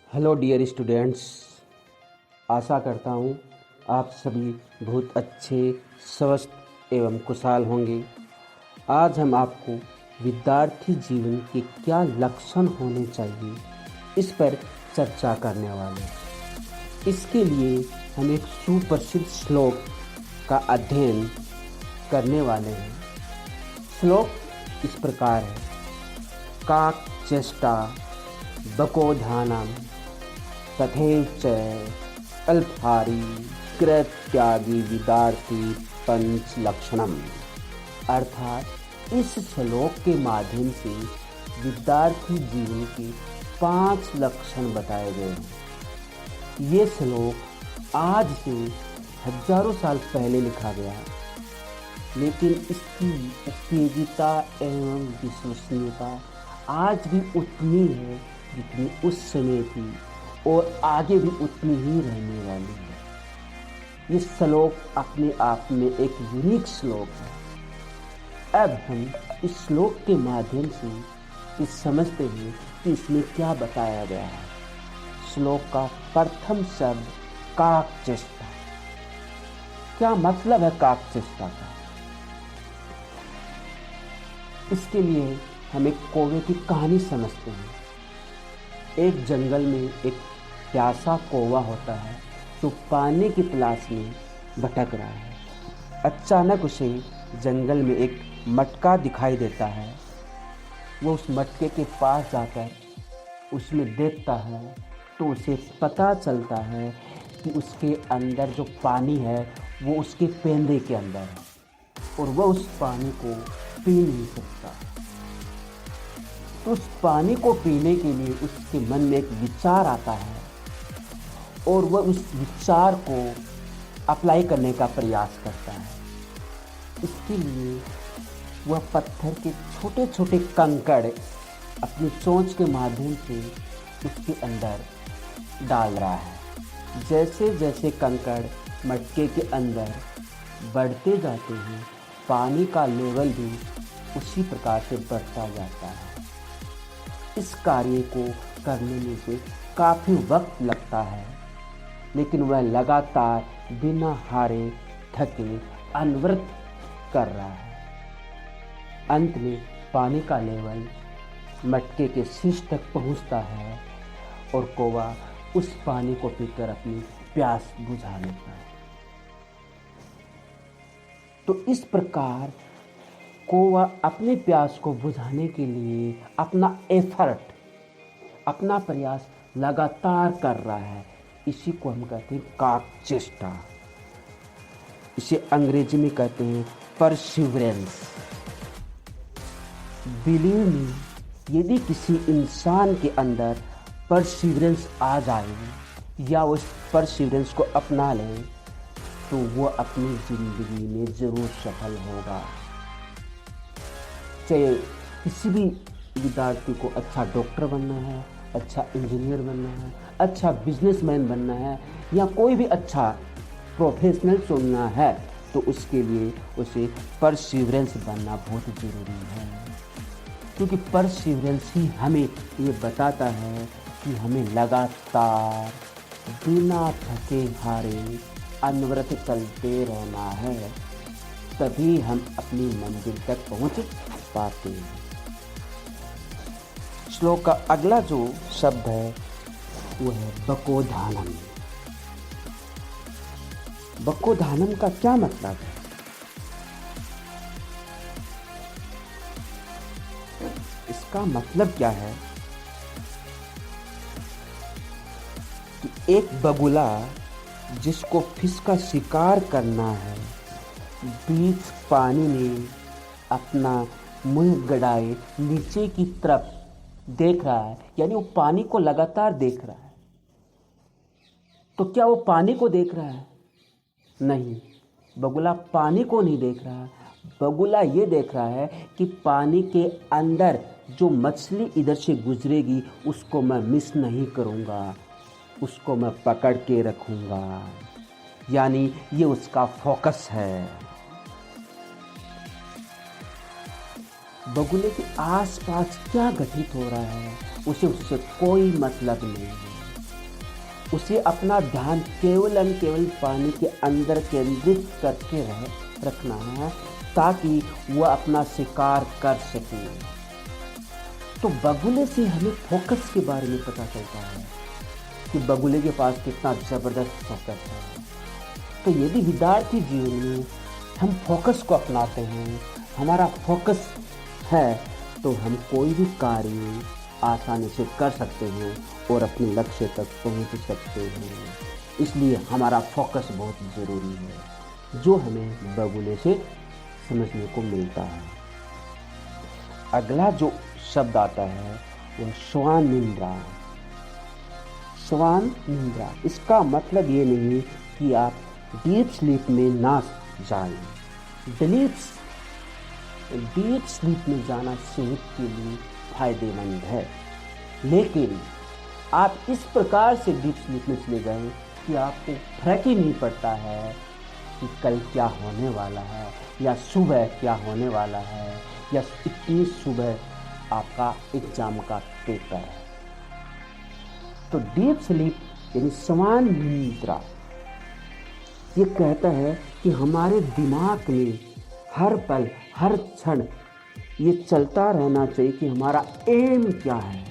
Hello dear students, आशा करता हूँ आप सभी बहुत अच्छे, स्वस्थ एवं कुशल होंगे। आज हम आपको विद्यार्थी जीवन के क्या लक्षण होने चाहिए इस पर चर्चा करने वाले हैं। इसके लिए हम एक सुप्रसिद्ध श्लोक का अध्ययन करने वाले हैं। श्लोक इस प्रकार है: काक चेष्टा बकोधानम तथैव च अल्पाहारी कृत्यागी विद्यार्थी पंच लक्षणम। अर्थात इस श्लोक के माध्यम से विद्यार्थी जीवन के 5 लक्षण बताए गए हैं। ये श्लोक आज से हजारों साल पहले लिखा गया, लेकिन इसकी उपयोगिता एवं विश्वसनीयता आज भी उतनी है जितनी उस समय थी और आगे भी उतनी ही रहने वाली है। ये श्लोक अपने आप में एक यूनिक श्लोक है। अब हम इस श्लोक के माध्यम से इस समझते हैं कि इसमें क्या बताया गया है। श्लोक का प्रथम शब्द काकचेष्टा। क्या मतलब है काकचेष्टा का? इसके लिए हम एक कौवे की कहानी समझते हैं। एक जंगल में एक प्यासा कौवा होता है जो पानी की तलाश में भटक रहा है। अचानक उसे जंगल में एक मटका दिखाई देता है। वो उस मटके के पास जाकर उसमें देखता है तो उसे पता चलता है कि उसके अंदर जो पानी है वो उसके पेंदे के अंदर है और वह उस पानी को पी नहीं सकता। तो उस पानी को पीने के लिए उसके मन में एक विचार आता है और वह उस विचार को अप्लाई करने का प्रयास करता है। इसके लिए वह पत्थर के छोटे छोटे कंकड़ अपनी चोंच के माध्यम से उसके अंदर डाल रहा है। जैसे जैसे कंकड़ मटके के अंदर बढ़ते जाते हैं, पानी का लेवल भी उसी प्रकार से बढ़ता जाता है। इस कार्य को करने में से काफ़ी वक्त लगता है, लेकिन वह लगातार बिना हारे थके अनवरत कर रहा है। अंत में पानी का लेवल मटके के शीर्ष तक पहुंचता है और कौवा उस पानी को पीकर अपनी प्यास बुझा लेता है। तो इस प्रकार कौवा अपने प्यास को बुझाने के लिए अपना एफर्ट, अपना प्रयास लगातार कर रहा है। इसी को हम कहते हैं काकचेष्टा। इसे अंग्रेजी में कहते हैं परसिवरेंस। बिलीव मी, यदि किसी इंसान के अंदर परसिवरेंस आ जाए या उस परसिवरेंस को अपना ले तो वो अपनी जिंदगी में जरूर सफल होगा। चाहे किसी भी विद्यार्थी को अच्छा डॉक्टर बनना है, अच्छा इंजीनियर बनना है, अच्छा बिजनेसमैन बनना है या कोई भी अच्छा प्रोफेशनल चुनना है, तो उसके लिए उसे परसिवरेंस बनना बहुत ज़रूरी है। क्योंकि परसिवरेंस ही हमें ये बताता है कि हमें लगातार बिना थके हारे अनवरत चलते रहना है, तभी हम अपनी मंजिल तक पहुंच पाते हैं। श्लोक का अगला जो शब्द है वो है बकोधानम। बकोधानम का क्या मतलब है? इसका मतलब क्या है कि एक बगुला जिसको फिश का शिकार करना है, बीच पानी में अपना मुंह गड़ाए नीचे की तरफ देख रहा है, यानी वो पानी को लगातार देख रहा है। तो क्या वो पानी को देख रहा है? नहीं, बगुला पानी को नहीं देख रहा। बगुला ये देख रहा है कि पानी के अंदर जो मछली इधर से गुजरेगी उसको मैं मिस नहीं करूँगा, उसको मैं पकड़ के रखूँगा। यानी ये उसका फोकस है। बगुले के आसपास क्या घटित हो रहा है उसे उससे कोई मतलब नहीं है। उसे अपना ध्यान केवल केवल पानी के अंदर केंद्रित करके रखना है ताकि वह अपना शिकार कर सके। तो बगुले से हमें फोकस के बारे में पता चलता है कि बगुले के पास कितना ज़बरदस्त फोकस है। तो यदि विद्यार्थी जीवन में हम फोकस को अपनाते हैं, हमारा फोकस है, तो हम कोई भी कार्य आसानी से कर सकते हैं और अपने लक्ष्य तक पहुंच सकते हैं। इसलिए हमारा फोकस बहुत ज़रूरी है, जो हमें बगुले से समझने को मिलता है। अगला जो शब्द आता है वह श्वान निंद्रा। श्वान निंद्रा, इसका मतलब ये नहीं कि आप डीप स्लीप में ना जाएं। डीप स्लीप में जाना सेहत के लिए फायदेमंद है, लेकिन आप इस प्रकार से डीप स्लीप में चले जाएं कि आपको फर्क ही नहीं पड़ता है कि कल क्या होने वाला है या सुबह क्या होने वाला है या इतनी सुबह आपका एग्जाम का पेपर है। तो डीप स्लीप यानी श्वान निद्रा ये कहता है कि हमारे दिमाग में हर पल हर क्षण ये चलता रहना चाहिए कि हमारा एम क्या है।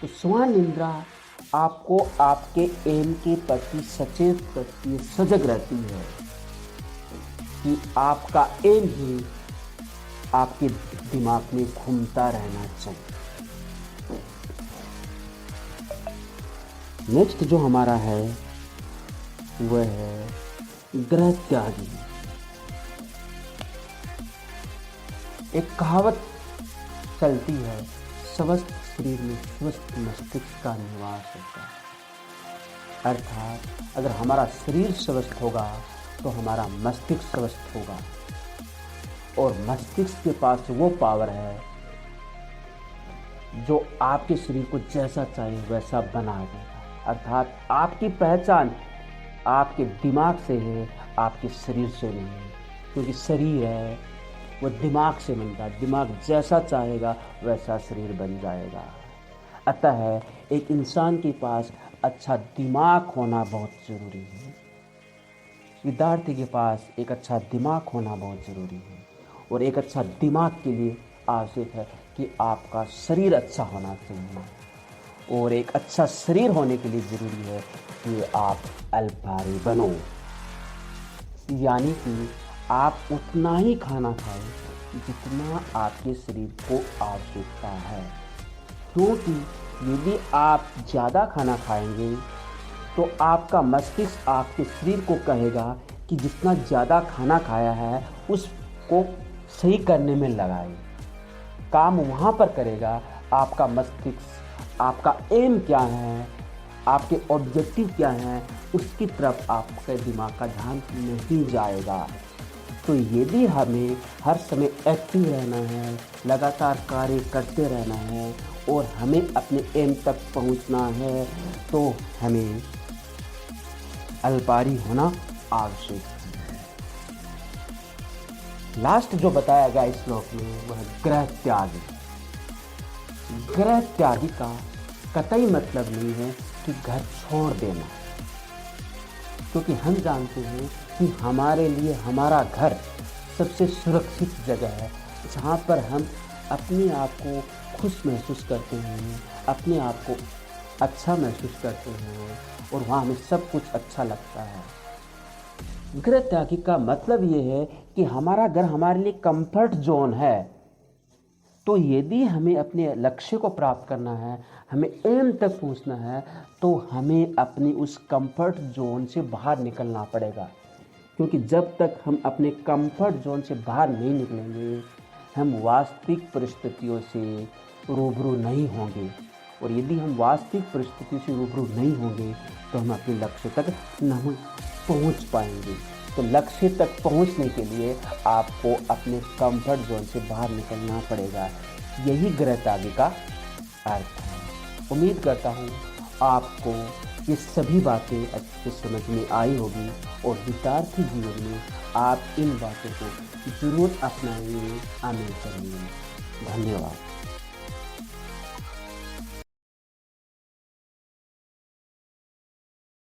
तो श्वान निद्रा आपको आपके एम के प्रति सचेत करती है, सजग रहती है कि आपका एम ही आपके दिमाग में घूमता रहना चाहिए। नेक्स्ट जो हमारा है वह है ग्रह त्यागी। एक कहावत चलती है, स्वस्थ शरीर में स्वस्थ मस्तिष्क का निवास होता है। अर्थात अगर हमारा शरीर स्वस्थ होगा तो हमारा मस्तिष्क स्वस्थ होगा, और मस्तिष्क के पास वो पावर है जो आपके शरीर को जैसा चाहिए वैसा बना देगा। अर्थात आपकी पहचान आपके दिमाग से है, आपके शरीर से नहीं है, क्योंकि शरीर है वो दिमाग से बनता है, दिमाग जैसा चाहेगा वैसा शरीर बन जाएगा। अतः एक इंसान के पास अच्छा दिमाग होना बहुत ज़रूरी है। विद्यार्थी के पास एक अच्छा दिमाग होना बहुत ज़रूरी है, और एक अच्छा दिमाग के लिए आवश्यक है कि आपका शरीर अच्छा होना चाहिए, और एक अच्छा शरीर होने के लिए ज़रूरी है कि आप अल्पाहारी बनो, यानी कि आप उतना ही खाना खाएं जितना आपके शरीर को आवश्यकता है। क्योंकि यदि आप ज़्यादा खाना खाएंगे तो आपका मस्तिष्क आपके शरीर को कहेगा कि जितना ज़्यादा खाना खाया है उसको सही करने में लगाए, काम वहाँ पर करेगा। आपका मस्तिष्क आपका एम क्या है, आपके ऑब्जेक्टिव क्या हैं, उसकी तरफ आपके दिमाग का ध्यान नहीं जाएगा। तो यदि हमें हर समय एक्टिव रहना है, लगातार कार्य करते रहना है और हमें अपने एम तक पहुंचना है, तो हमें अल्पाहारी होना आवश्यक है। लास्ट जो बताया गया इस श्लोक में वह ग्रह त्यागी। ग्रह त्यागी का कतई मतलब नहीं है कि घर छोड़ देना, क्योंकि हम जानते हैं कि हमारे लिए हमारा घर सबसे सुरक्षित जगह है, जहाँ पर हम अपने आप को खुश महसूस करते हैं, अपने आप को अच्छा महसूस करते हैं, और वहाँ हमें सब कुछ अच्छा लगता है। गृह त्यागी का मतलब ये है कि हमारा घर हमारे लिए कंफर्ट जोन है। तो यदि हमें अपने लक्ष्य को प्राप्त करना है, हमें एम तक पहुंचना है, तो हमें अपनी उस कंफर्ट जोन से बाहर निकलना पड़ेगा। क्योंकि जब तक हम अपने कंफर्ट जोन से बाहर नहीं निकलेंगे, हम वास्तविक परिस्थितियों से रूबरू नहीं होंगे, और यदि हम वास्तविक परिस्थितियों से रूबरू नहीं होंगे तो हम अपने लक्ष्य तक नहीं पहुंच पाएंगे। तो लक्ष्य तक पहुंचने के लिए आपको अपने कंफर्ट जोन से बाहर निकलना पड़ेगा। यही गृह त्यागी का अर्थ है। उम्मीद करता हूँ आपको ये सभी बातें अच्छे से समझ में आई होगी, और विद्यार्थी जीवन में आप इन बातों को ज़रूर अपनाएंगे, अमल करेंगे। धन्यवाद।